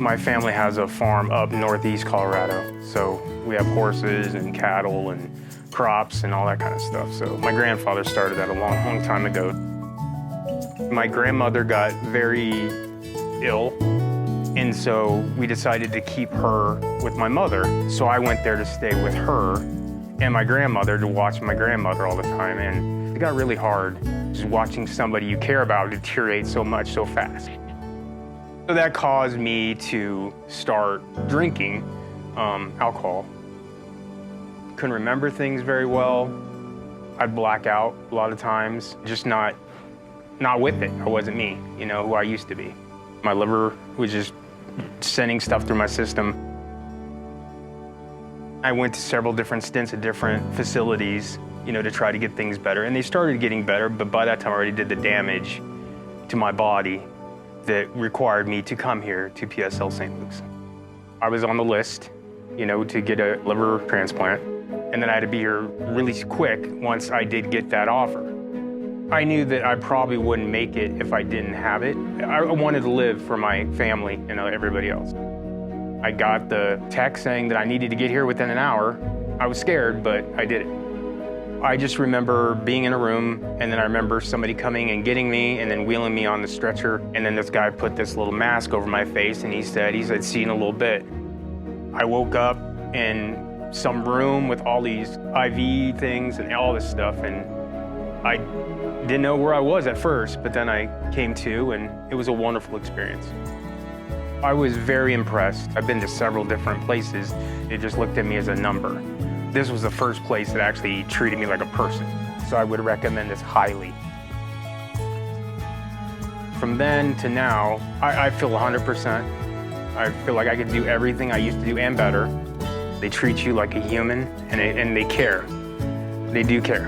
My family has a farm up northeast Colorado, so we have horses and cattle and crops and all that kind of stuff. So my grandfather started that a long, long time ago. My grandmother got very ill, and so we decided to keep her with my mother. So I went there to stay with her and my grandmother to watch my grandmother all the time, and it got really hard just watching somebody you care about deteriorate so much so fast. So that caused me to start drinking alcohol. Couldn't remember things very well. I'd black out a lot of times, just not with it. I wasn't me, you know, who I used to be. My liver was just sending stuff through my system. I went to several different stints at different facilities, you know, to try to get things better. And they started getting better, but by that time I already did the damage to my body that required me to come here to PSL St. Luke's. I was on the list, you know, to get a liver transplant. And then I had to be here really quick once I did get that offer. I knew that I probably wouldn't make it if I didn't have it. I wanted to live for my family and everybody else. I got the text saying that I needed to get here within an hour. I was scared, but I did it. I just remember being in a room, and then I remember somebody coming and getting me and then wheeling me on the stretcher. And then this guy put this little mask over my face, and he said, "See in a little bit." I woke up in some room with all these IV things and all this stuff, and I didn't know where I was at first, but then I came to, and it was a wonderful experience. I was very impressed. I've been to several different places. They just looked at me as a number. This was the first place that actually treated me like a person, so I would recommend this highly. From then to now, I feel 100%. I feel like I can do everything I used to do and better. They treat you like a human, and they care. They do care.